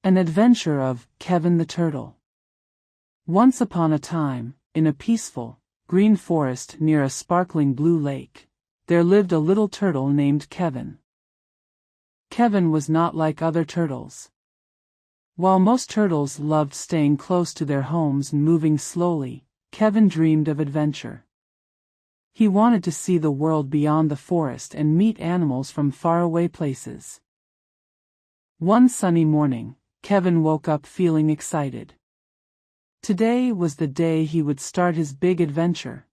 An Adventure of Kevin the Turtle. Once upon a time, in a peaceful, green forest near a sparkling blue lake, there lived a little turtle named Kevin. Kevin was not like other turtles. While most turtles loved staying close to their homes and moving slowly, Kevin dreamed of adventure. He wanted to see the world beyond the forest and meet animals from faraway places. One sunny morning, Kevin woke up feeling excited. Today was the day he would start his big adventure.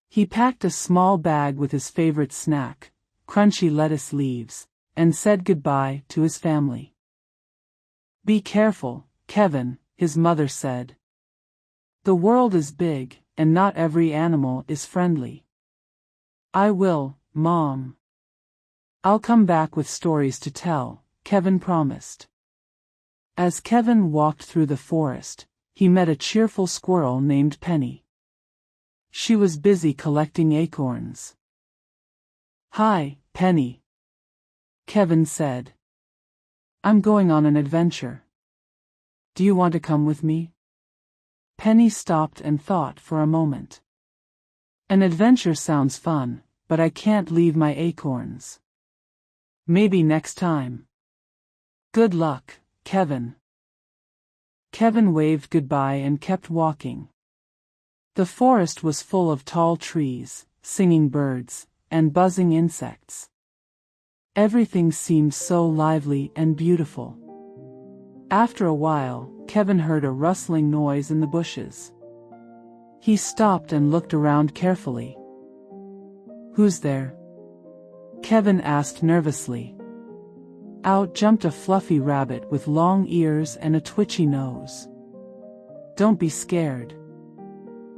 He packed a small bag with his favorite snack, crunchy lettuce leaves, and said goodbye to his family. "Be careful, Kevin," his mother said. "The world is big, and not every animal is friendly." "I will, Mom. I'll come back with stories to tell," Kevin promised. As Kevin walked through the forest, he met a cheerful squirrel named Penny. She was busy collecting acorns. "Hi, Penny," Kevin said. "I'm going on an adventure. Do you want to come with me?" Penny stopped and thought for a moment. "An adventure sounds fun, but I can't leave my acorns. Maybe next time." "Good luck, Kevin." Kevin waved goodbye and kept walking. The forest was full of tall trees, singing birds, and buzzing insects. Everything seemed so lively and beautiful. After a while, Kevin heard a rustling noise in the bushes. He stopped and looked around carefully. "Who's there?" Kevin asked nervously. Out jumped a fluffy rabbit with long ears and a twitchy nose. "Don't be scared.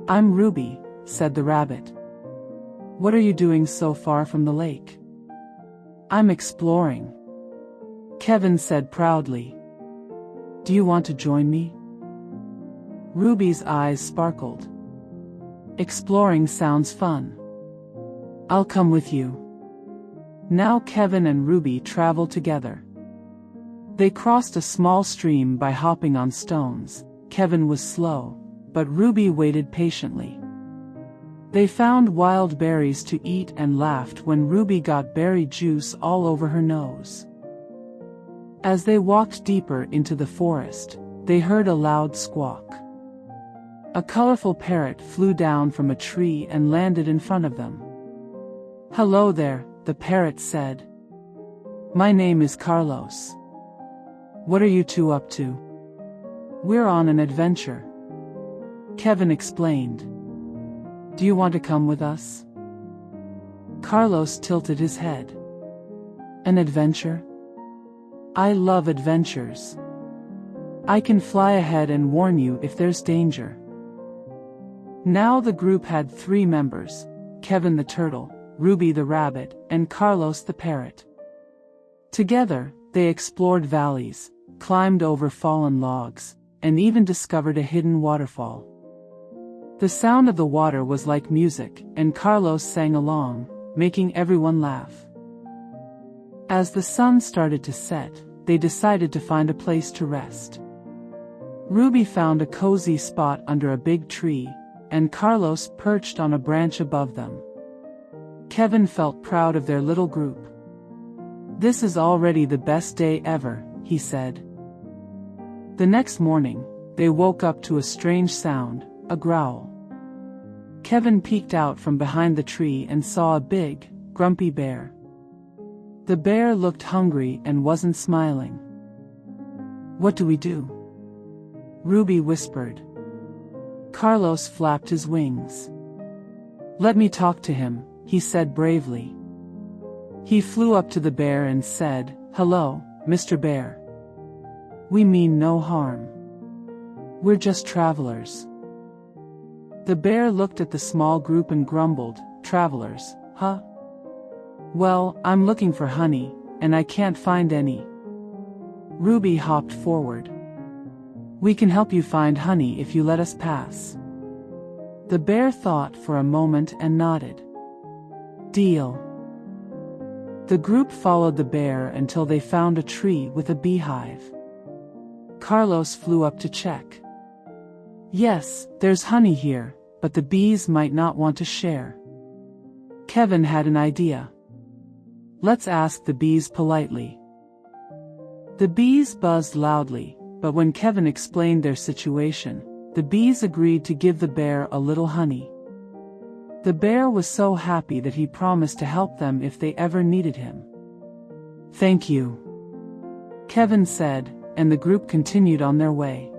I'm Ruby," said the rabbit. "What are you doing so far from the lake?" "I'm exploring," Kevin said proudly. "Do you want to join me?" Ruby's eyes sparkled. "Exploring sounds fun. I'll come with you." Now Kevin and Ruby traveled together. They crossed a small stream by hopping on stones. Kevin was slow, but Ruby waited patiently. They found wild berries to eat and laughed when Ruby got berry juice all over her nose. As they walked deeper into the forest, they heard a loud squawk. A colorful parrot flew down from a tree and landed in front of them. "Hello there," the parrot said. "My name is Carlos. What are you two up to?" "We're on an adventure," Kevin explained. "Do you want to come with us?" Carlos tilted his head. "An adventure? I love adventures. I can fly ahead and warn you if there's danger." Now the group had 3 members: Kevin the turtle, Ruby the rabbit, and Carlos the parrot. Together, they explored valleys, climbed over fallen logs, and even discovered a hidden waterfall. The sound of the water was like music, and Carlos sang along, making everyone laugh. As the sun started to set, they decided to find a place to rest. Ruby found a cozy spot under a big tree, and Carlos perched on a branch above them. Kevin felt proud of their little group. "This is already the best day ever," he said. The next morning, they woke up to a strange sound, a growl. Kevin peeked out from behind the tree and saw a big, grumpy bear. The bear looked hungry and wasn't smiling. "What do we do?" Ruby whispered. Carlos flapped his wings. "Let me talk to him," he said bravely. He flew up to the bear and said, "Hello, Mr. Bear. We mean no harm. We're just travelers." The bear looked at the small group and grumbled, "Travelers, huh? Well, I'm looking for honey, and I can't find any." Ruby hopped forward. "We can help you find honey if you let us pass." The bear thought for a moment and nodded. "Deal." The group followed the bear until they found a tree with a beehive. Carlos flew up to check. Yes, there's honey here, but the bees might not want to share. Kevin had an idea. Let's ask the bees politely. The bees buzzed loudly, but when Kevin explained their situation, the bees agreed to give the bear a little honey. The bear was so happy that he promised to help them if they ever needed him. Thank you, Kevin said, and the group continued on their way.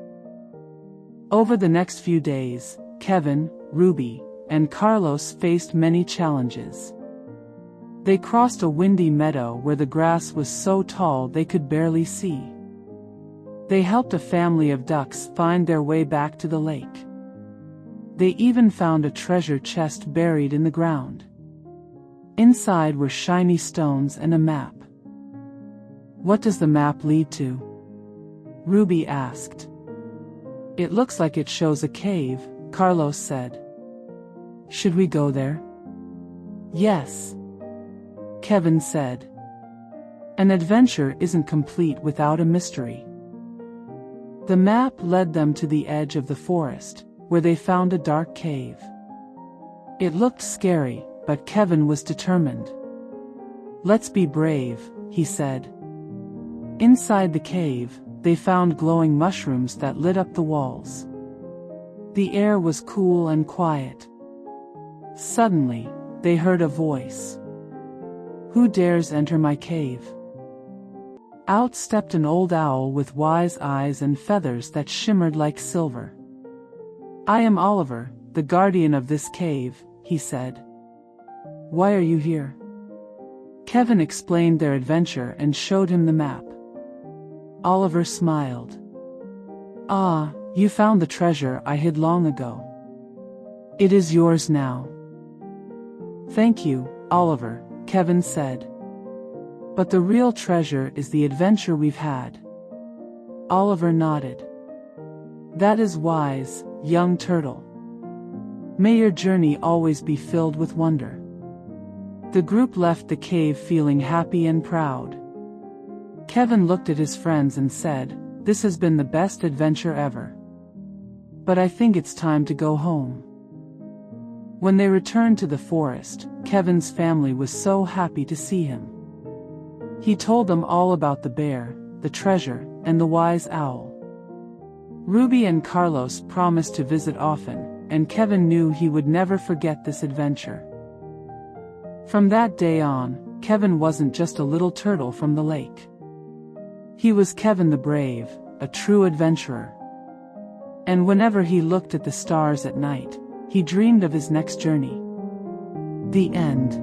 Over the next few days, Kevin, Ruby, and Carlos faced many challenges. They crossed a windy meadow where the grass was so tall they could barely see. They helped a family of ducks find their way back to the lake. They even found a treasure chest buried in the ground. Inside were shiny stones and a map. What does the map lead to? Ruby asked. It looks like it shows a cave, Carlos said. Should we go there? Yes, Kevin said. An adventure isn't complete without a mystery. The map led them to the edge of the forest, where they found a dark cave. It looked scary, but Kevin was determined. Let's be brave, he said. Inside the cave, they found glowing mushrooms that lit up the walls. The air was cool and quiet. Suddenly, they heard a voice. Who dares enter my cave? Out stepped an old owl with wise eyes and feathers that shimmered like silver. I am Oliver, the guardian of this cave, he said. Why are you here? Kevin explained their adventure and showed him the map. Oliver smiled. Ah, you found the treasure I hid long ago. It is yours now. Thank you, Oliver, Kevin said. But the real treasure is the adventure we've had. Oliver nodded. That is wise, young turtle. May your journey always be filled with wonder. The group left the cave feeling happy and proud. Kevin looked at his friends and said, This has been the best adventure ever. But I think it's time to go home. When they returned to the forest, Kevin's family was so happy to see him. He told them all about the bear, the treasure, and the wise owl. Ruby and Carlos promised to visit often, and Kevin knew he would never forget this adventure. From that day on, Kevin wasn't just a little turtle from the lake. He was Kevin the Brave, a true adventurer. And whenever he looked at the stars at night, he dreamed of his next journey. The end.